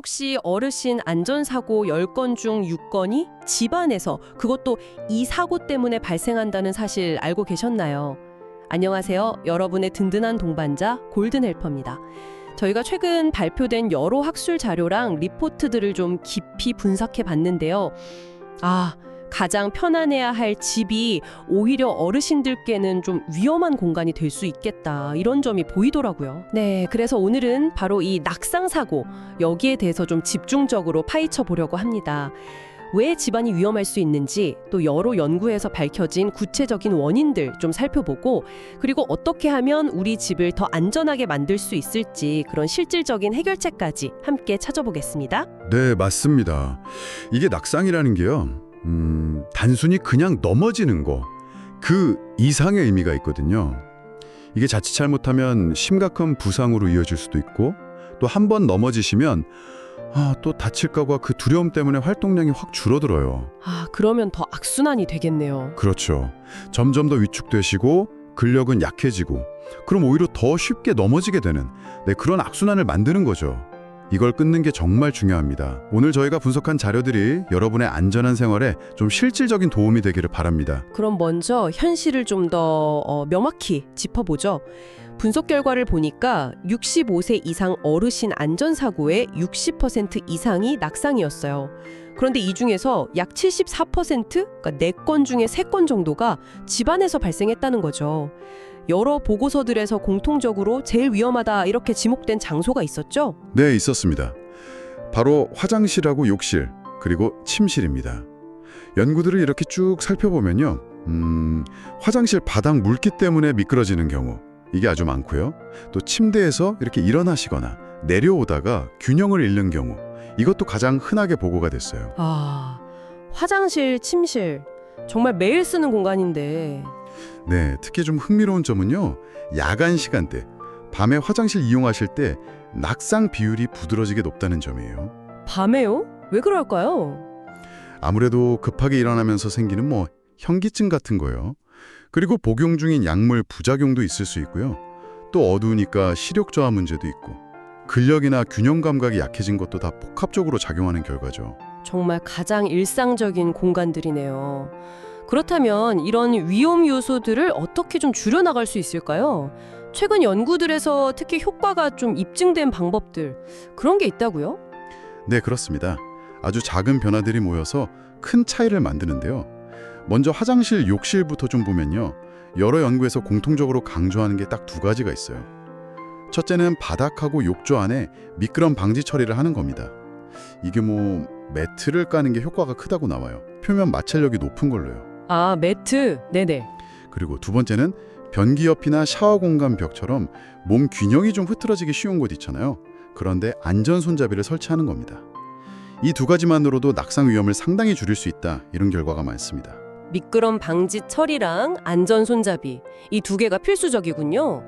혹시 어르신 안전사고 10건 중 6건이 집안에서 그것도 이 사고 때문에 발생한다는 사실 알고 계셨나요? 안녕하세요. 여러분의 든든한 동반자 골든헬퍼입니다. 저희가 최근 발표된 여러 학술 자료랑 리포트들을 좀 깊이 분석해 봤는데요. 가장 편안해야 할 집이 오히려 어르신들께는 좀 위험한 공간이 될 수 있겠다. 이런 점이 보이더라고요. 네, 그래서 오늘은 바로 이 낙상사고, 여기에 대해서 좀 집중적으로 파헤쳐 보려고 합니다. 왜 집안이 위험할 수 있는지, 또 여러 연구에서 밝혀진 구체적인 원인들 좀 살펴보고, 그리고 어떻게 하면 우리 집을 더 안전하게 만들 수 있을지 그런 실질적인 해결책까지 함께 찾아보겠습니다. 네, 맞습니다. 이게 낙상이라는 게요. 단순히 그냥 넘어지는 거, 그 이상의 의미가 있거든요. 이게 자칫 잘못하면 심각한 부상으로 이어질 수도 있고, 또 한 번 넘어지시면 또 다칠까봐 그 두려움 때문에 활동량이 확 줄어들어요. 그러면 더 악순환이 되겠네요. 그렇죠. 점점 더 위축되시고 근력은 약해지고, 그럼 오히려 더 쉽게 넘어지게 되는 그런 악순환을 만드는 거죠. 이걸 끊는 게 정말 중요합니다. 오늘 저희가 분석한 자료들이 여러분의 안전한 생활에 좀 실질적인 도움이 되기를 바랍니다. 그럼 먼저 현실을 좀 더 명확히 짚어보죠. 분석 결과를 보니까 65세 이상 어르신 안전사고의 60% 이상이 낙상이었어요. 그런데 이 중에서 약 74%, 그러니까 4건 중에 3건 정도가 집안에서 발생했다는 거죠. 여러 보고서들에서 공통적으로 제일 위험하다 이렇게 지목된 장소가 있었죠? 네, 있었습니다. 바로 화장실하고 욕실, 그리고 침실입니다. 연구들을 이렇게 쭉 살펴보면요. 화장실 바닥 물기 때문에 미끄러지는 경우, 이게 아주 많고요. 또 침대에서 이렇게 일어나시거나 내려오다가 균형을 잃는 경우, 이것도 가장 흔하게 보고가 됐어요. 화장실, 침실, 정말 매일 쓰는 공간인데. 네, 특히 좀 흥미로운 점은요. 야간 시간대, 밤에 화장실 이용하실 때 낙상 비율이 부드러지게 높다는 점이에요. 밤에요? 왜 그럴까요? 아무래도 급하게 일어나면서 생기는 현기증 같은 거요. 그리고 복용 중인 약물 부작용도 있을 수 있고요. 또 어두우니까 시력 저하 문제도 있고, 근력이나 균형 감각이 약해진 것도 다 복합적으로 작용하는 결과죠. 정말 가장 일상적인 공간들이네요. 그렇다면 이런 위험 요소들을 어떻게 좀 줄여나갈 수 있을까요? 최근 연구들에서 특히 효과가 좀 입증된 방법들, 그런 게 있다고요? 네, 그렇습니다. 아주 작은 변화들이 모여서 큰 차이를 만드는데요. 먼저 화장실, 욕실부터 좀 보면요. 여러 연구에서 공통적으로 강조하는 게 딱 2가지가 있어요. 첫째는 바닥하고 욕조 안에 미끄럼 방지 처리를 하는 겁니다. 이게 매트를 까는 게 효과가 크다고 나와요. 표면 마찰력이 높은 걸로요. 매트. 네네. 그리고 2번째는 변기 옆이나 샤워 공간 벽처럼 몸 균형이 좀 흐트러지기 쉬운 곳 있잖아요. 그런데 안전 손잡이를 설치하는 겁니다. 이 2가지만으로도 낙상 위험을 상당히 줄일 수 있다, 이런 결과가 많습니다. 미끄럼 방지 처리랑 안전 손잡이, 이 2개가 필수적이군요.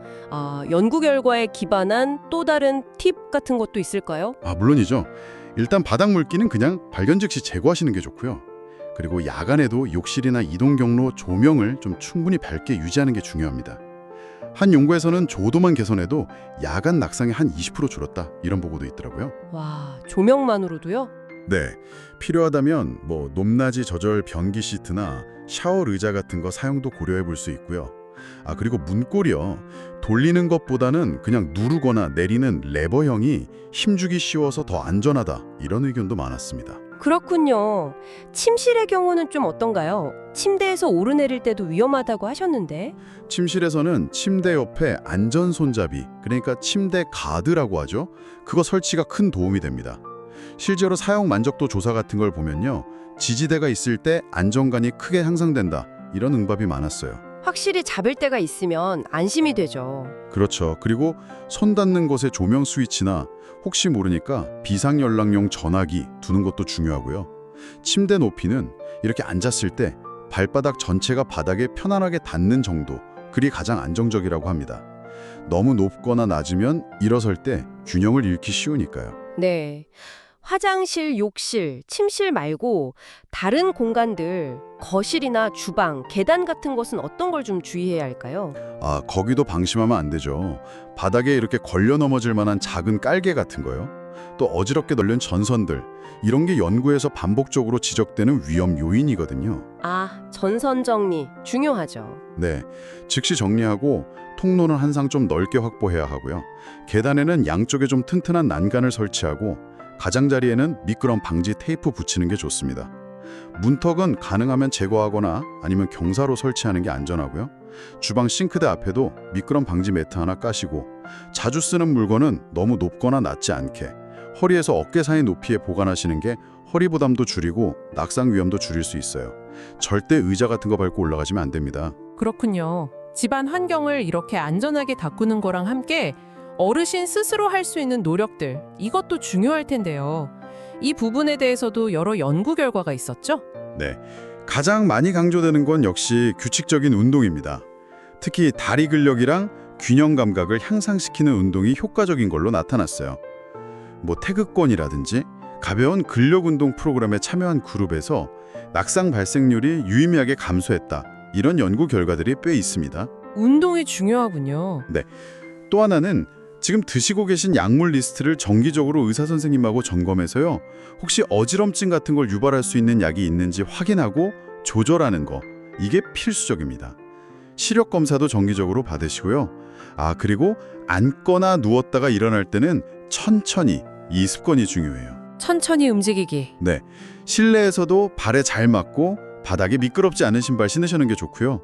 연구 결과에 기반한 또 다른 팁 같은 것도 있을까요? 물론이죠. 일단 바닥 물기는 그냥 발견 즉시 제거하시는 게 좋고요. 그리고 야간에도 욕실이나 이동 경로 조명을 좀 충분히 밝게 유지하는 게 중요합니다. 한 연구에서는 조도만 개선해도 야간 낙상이 한 20% 줄었다, 이런 보고도 있더라고요. 와, 조명만으로도요? 네, 필요하다면 높낮이 조절 변기 시트나 샤워 의자 같은 거 사용도 고려해 볼 수 있고요. 그리고 문고리요. 돌리는 것보다는 그냥 누르거나 내리는 레버형이 힘주기 쉬워서 더 안전하다, 이런 의견도 많았습니다. 그렇군요. 침실의 경우는 좀 어떤가요? 침대에서 오르내릴 때도 위험하다고 하셨는데. 침실에서는 침대 옆에 안전 손잡이, 그러니까 침대 가드라고 하죠. 그거 설치가 큰 도움이 됩니다. 실제로 사용 만족도 조사 같은 걸 보면요. 지지대가 있을 때 안정감이 크게 향상된다, 이런 응답이 많았어요. 확실히 잡을 데가 있으면 안심이 되죠. 그렇죠. 그리고 손 닿는 곳에 조명 스위치나 혹시 모르니까 비상연락용 전화기 두는 것도 중요하고요. 침대 높이는 이렇게 앉았을 때 발바닥 전체가 바닥에 편안하게 닿는 정도, 그리 가장 안정적이라고 합니다. 너무 높거나 낮으면 일어설 때 균형을 잃기 쉬우니까요. 네. 화장실, 욕실, 침실 말고 다른 공간들, 거실이나 주방, 계단 같은 것은 어떤 걸 좀 주의해야 할까요? 거기도 방심하면 안 되죠. 바닥에 이렇게 걸려 넘어질 만한 작은 깔개 같은 거요. 또 어지럽게 널린 전선들, 이런 게 연구에서 반복적으로 지적되는 위험 요인이거든요. 아, 전선 정리 중요하죠. 네, 즉시 정리하고 통로는 항상 좀 넓게 확보해야 하고요. 계단에는 양쪽에 좀 튼튼한 난간을 설치하고 가장자리에는 미끄럼 방지 테이프 붙이는 게 좋습니다. 문턱은 가능하면 제거하거나 아니면 경사로 설치하는 게 안전하고요. 주방 싱크대 앞에도 미끄럼 방지 매트 하나 까시고 자주 쓰는 물건은 너무 높거나 낮지 않게 허리에서 어깨 사이 높이에 보관하시는 게 허리 부담도 줄이고 낙상 위험도 줄일 수 있어요. 절대 의자 같은 거 밟고 올라가시면 안 됩니다. 그렇군요. 집안 환경을 이렇게 안전하게 가꾸는 거랑 함께 어르신 스스로 할 수 있는 노력들, 이것도 중요할 텐데요. 이 부분에 대해서도 여러 연구 결과가 있었죠? 네, 가장 많이 강조되는 건 역시 규칙적인 운동입니다. 특히 다리 근력이랑 균형 감각을 향상시키는 운동이 효과적인 걸로 나타났어요. 뭐 태극권이라든지 가벼운 근력 운동 프로그램에 참여한 그룹에서 낙상 발생률이 유의미하게 감소했다. 이런 연구 결과들이 꽤 있습니다. 운동이 중요하군요. 또 하나는 지금 드시고 계신 약물 리스트를 정기적으로 의사 선생님하고 점검해서요. 혹시 어지럼증 같은 걸 유발할 수 있는 약이 있는지 확인하고 조절하는 거. 이게 필수적입니다. 시력 검사도 정기적으로 받으시고요. 아, 그리고 앉거나 누웠다가 일어날 때는 천천히, 이 습관이 중요해요. 천천히 움직이기. 네, 실내에서도 발에 잘 맞고 바닥이 미끄럽지 않은 신발 신으시는 게 좋고요.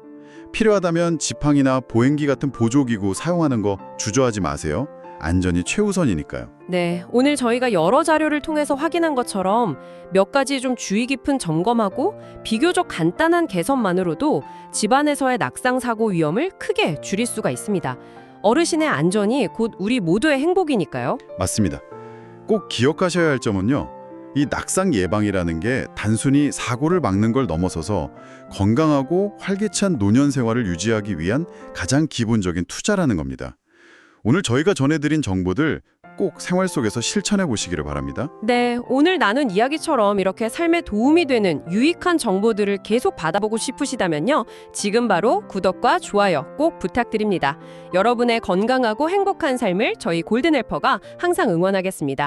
필요하다면 지팡이나 보행기 같은 보조기구 사용하는 거 주저하지 마세요. 안전이 최우선이니까요. 네, 오늘 저희가 여러 자료를 통해서 확인한 것처럼 몇 가지 좀 주의 깊은 점검하고 비교적 간단한 개선만으로도 집안에서의 낙상 사고 위험을 크게 줄일 수가 있습니다. 어르신의 안전이 곧 우리 모두의 행복이니까요. 맞습니다. 꼭 기억하셔야 할 점은요. 이 낙상 예방이라는 게 단순히 사고를 막는 걸 넘어서서 건강하고 활기찬 노년 생활을 유지하기 위한 가장 기본적인 투자라는 겁니다. 오늘 저희가 전해드린 정보들 꼭 생활 속에서 실천해 보시기를 바랍니다. 네, 오늘 나눈 이야기처럼 이렇게 삶에 도움이 되는 유익한 정보들을 계속 받아보고 싶으시다면요. 지금 바로 구독과 좋아요 꼭 부탁드립니다. 여러분의 건강하고 행복한 삶을 저희 골든헬퍼가 항상 응원하겠습니다.